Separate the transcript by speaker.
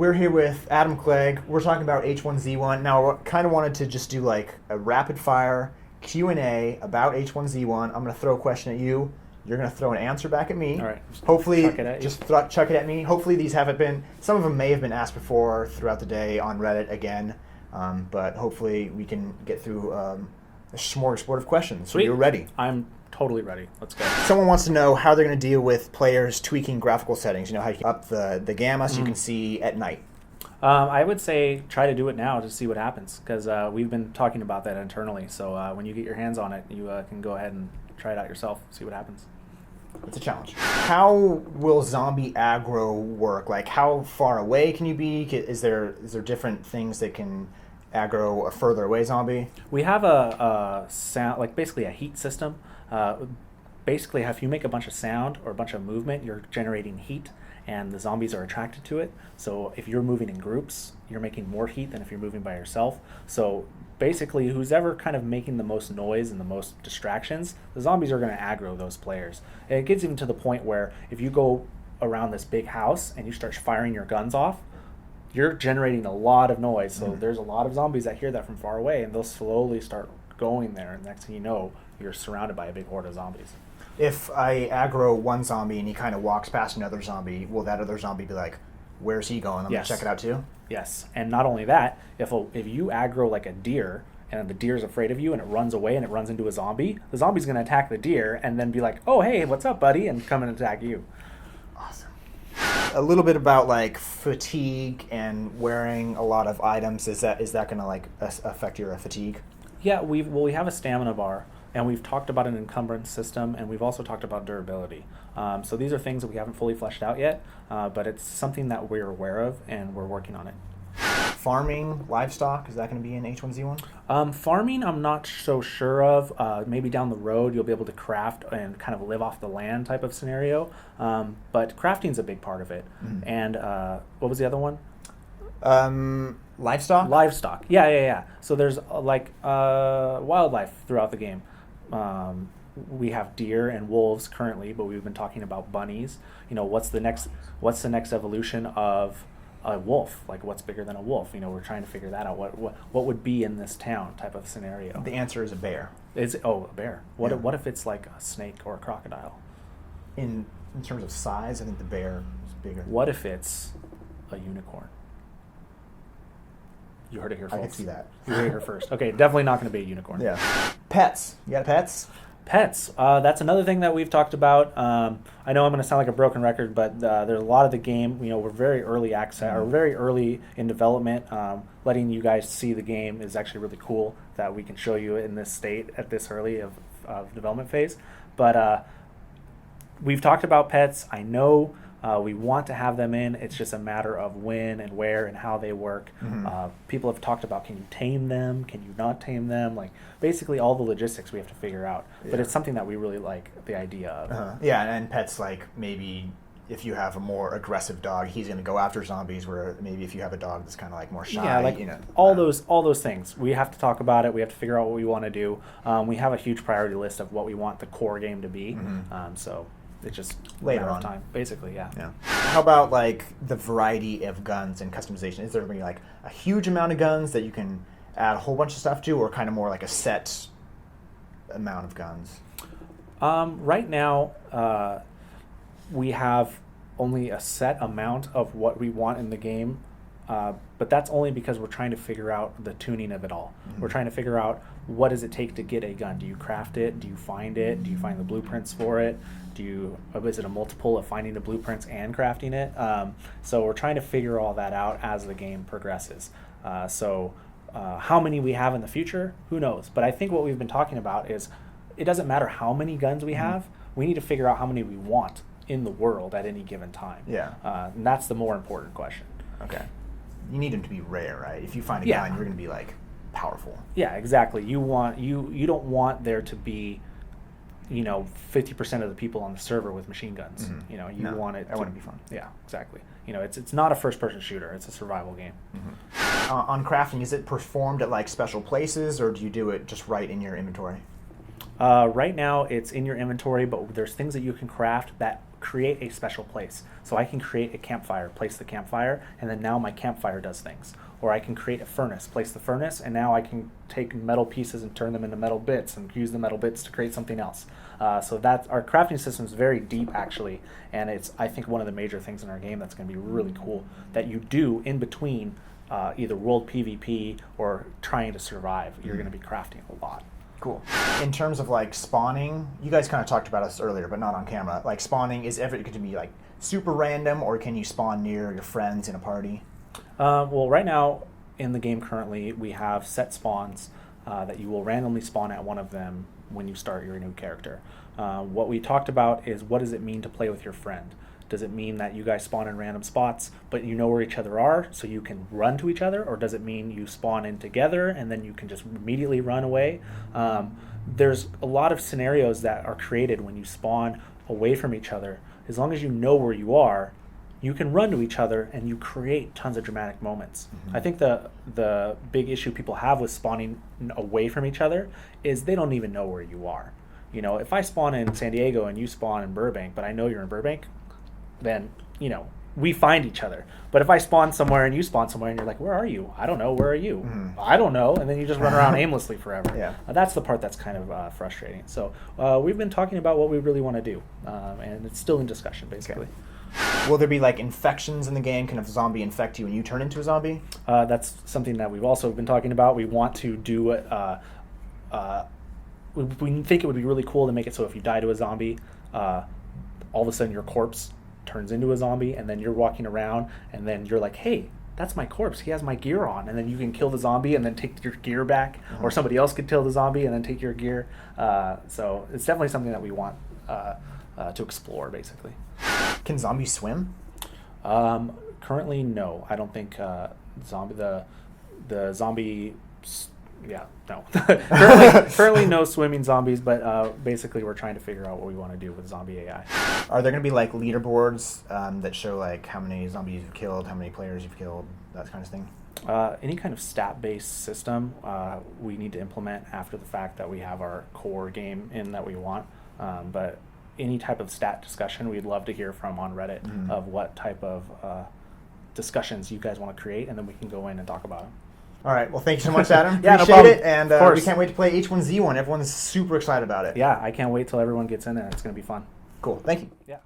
Speaker 1: we're here with Adam Clegg. We're talking about H1Z1. Now, I kind of wanted to just do like a rapid fire Q&A about H1Z1. I'm going to throw a question at you. You're going to throw an answer back at me.
Speaker 2: All right.
Speaker 1: Hopefully,
Speaker 2: Chuck it at you.
Speaker 1: just chuck it at me. Hopefully, these haven't been, some of them may have been asked before throughout the day on Reddit again, but hopefully we can get through a smorgasbord of questions. So
Speaker 2: Sweet.
Speaker 1: you're ready.
Speaker 2: I'm totally ready. Let's go.
Speaker 1: Someone wants to know how they're going to deal with players tweaking graphical settings. You know, how you can up the gamma so you can see at night.
Speaker 2: I would say try to do it now to see what happens, because we've been talking about that internally. So when you get your hands on it, you can go ahead and try it out yourself, see what happens.
Speaker 1: It's a challenge. How will zombie aggro work? Like, how far away can you be? Is there different things that can aggro a further away zombie?
Speaker 2: We have a sound, like basically a heat system. Basically, if you make a bunch of sound or a bunch of movement, you're generating heat, and the zombies are attracted to it. So if you're moving in groups, you're making more heat than if you're moving by yourself. So basically, who's ever kind of making the most noise and the most distractions, the zombies are going to aggro those players. And it gets even to the point where if you go around this big house and you start firing your guns off, you're generating a lot of noise. So there's a lot of zombies that hear that from far away, and they'll slowly start going there. And next thing you know, you're surrounded by a big horde of zombies.
Speaker 1: If I aggro one zombie and he kind of walks past another zombie, will that other zombie be like, where's he going? I'm going to check it out too?
Speaker 2: Yes, and not only that, if you aggro like a deer and the deer's afraid of you and it runs away and it runs into a zombie, the zombie's going to attack the deer and then be like, oh, hey, what's up, buddy, and come and attack you.
Speaker 1: Awesome. A little bit about like fatigue and wearing a lot of items. Is that going to like affect your fatigue?
Speaker 2: Yeah, we have a stamina bar, and we've talked about an encumbrance system, and we've also talked about durability. So these are things that we haven't fully fleshed out yet, but it's something that we're aware of, and we're working on it.
Speaker 1: Farming livestock, is that going to be in H1Z1?
Speaker 2: Farming, I'm not so sure of. Maybe down the road you'll be able to craft and kind of live off the land type of scenario. But crafting's a big part of it. And what was the other one?
Speaker 1: Livestock?
Speaker 2: Livestock. Yeah. So there's wildlife throughout the game. We have deer and wolves currently, but we've been talking about bunnies. You know, what's the next evolution of a wolf? Like, what's bigger than a wolf? You know, we're trying to figure that out. What would be in this town type of scenario?
Speaker 1: The answer is a bear.
Speaker 2: A bear. What if it's like a snake or a crocodile?
Speaker 1: In terms of size, I think the bear is bigger.
Speaker 2: What if it's a unicorn? You heard it here, folks.
Speaker 1: I can see that.
Speaker 2: You heard it here first. Okay, definitely not going to be a unicorn.
Speaker 1: Yeah. Pets. You got pets?
Speaker 2: Pets. That's another thing that we've talked about. I know I'm going to sound like a broken record, but there's a lot of the game. You know, we're very early access, or very early in development. Letting you guys see the game is actually really cool that we can show you in this state at this early of development phase. But we've talked about pets. I know. We want to have them in. It's just a matter of when and where and how they work. People have talked about, can you tame them? Can you not tame them? Like, basically all the logistics we have to figure out. Yeah. But it's something that we really like the idea of.
Speaker 1: Yeah, and pets, like, maybe if you have a more aggressive dog, he's going to go after zombies, where maybe if you have a dog that's kind of like more shy.
Speaker 2: Yeah, like,
Speaker 1: you know,
Speaker 2: all those things. We have to talk about it. We have to figure out what we want to do. We have a huge priority list of what we want the core game to be. So it's just
Speaker 1: later on
Speaker 2: time, basically. Yeah.
Speaker 1: How about like the variety of guns and customization? Is there going to be like a huge amount of guns that you can add a whole bunch of stuff to, or kind of more like a set amount of guns?
Speaker 2: Right now, we have only a set amount of what we want in the game, but that's only because we're trying to figure out the tuning of it all. We're trying to figure out, what does it take to get a gun? Do you craft it? Do you find it? Do you find the blueprints for it? Is it a multiple of finding the blueprints and crafting it? So we're trying to figure all that out as the game progresses. How many we have in the future, who knows? But I think what we've been talking about is, it doesn't matter how many guns we have. We need to figure out how many we want in the world at any given time.
Speaker 1: Yeah.
Speaker 2: And that's the more important question.
Speaker 1: Okay. You need them to be rare, right? If you find a gun, you're going to be like powerful.
Speaker 2: Yeah, exactly. You don't want there to be, 50% of the people on the server with machine guns. Want it.
Speaker 1: I want it to be fun.
Speaker 2: Yeah, exactly. It's not a first-person shooter. It's a survival game.
Speaker 1: On crafting, is it performed at like special places, or do you do it just right in your inventory?
Speaker 2: Right now, it's in your inventory, but there's things that you can craft that create a special place. So I can create a campfire, place the campfire, and then now my campfire does things. Or I can create a furnace, place the furnace, and now I can take metal pieces and turn them into metal bits and use the metal bits to create something else. So that's, our crafting system is very deep, actually, and it's, I think, one of the major things in our game that's going to be really cool that you do in between either world PvP or trying to survive. You're going to be crafting a lot.
Speaker 1: Cool. In terms of like spawning, you guys kind of talked about this earlier, but not on camera. Like spawning, is ever going to be like super random, or can you spawn near your friends in a party?
Speaker 2: Well, right now in the game currently, we have set spawns that you will randomly spawn at one of them when you start your new character. What we talked about is, what does it mean to play with your friend? Does it mean that you guys spawn in random spots, but you know where each other are, so you can run to each other? Or does it mean you spawn in together and then you can just immediately run away? There's a lot of scenarios that are created when you spawn away from each other. As long as you know where you are, you can run to each other and you create tons of dramatic moments. Mm-hmm. I think the big issue people have with spawning away from each other is they don't even know where you are. You know, if I spawn in San Diego and you spawn in Burbank, but I know you're in Burbank, then, you know, we find each other. But if I spawn somewhere and you spawn somewhere and you're like, where are you? I don't know, where are you? Mm-hmm. I don't know. And then you just run around aimlessly forever. Yeah. That's the part that's kind of frustrating. So we've been talking about what we really want to do, and it's still in discussion, basically.
Speaker 1: Okay. Will there be like infections in the game? Can a zombie infect you and you turn into a zombie?
Speaker 2: That's something that we've also been talking about. We want to do it. We think it would be really cool to make it so if you die to a zombie, all of a sudden your corpse turns into a zombie, and then you're walking around, and then you're like, hey, that's my corpse, he has my gear on, and then you can kill the zombie and then take your gear back, or somebody else could kill the zombie and then take your gear. So it's definitely something that we want to explore, basically.
Speaker 1: Can zombies swim?
Speaker 2: Currently, no. I don't think the zombie. Yeah, no. currently, no swimming zombies, but basically we're trying to figure out what we want to do with zombie AI.
Speaker 1: Are there going to be like leaderboards that show like how many zombies you've killed, how many players you've killed, that kind of thing?
Speaker 2: Any kind of stat-based system we need to implement after the fact that we have our core game in that we want. But any type of stat discussion, we'd love to hear from on Reddit of what type of discussions you guys want to create, and then we can go in and talk about them.
Speaker 1: All right. Well, thank you so much, Adam.
Speaker 2: Yeah,
Speaker 1: Appreciate
Speaker 2: no problem.
Speaker 1: it. And we can't wait to play H1Z1. Everyone's super excited about it.
Speaker 2: Yeah, I can't wait till everyone gets in there. It's going to be fun.
Speaker 1: Cool. Thank you.
Speaker 2: Yeah.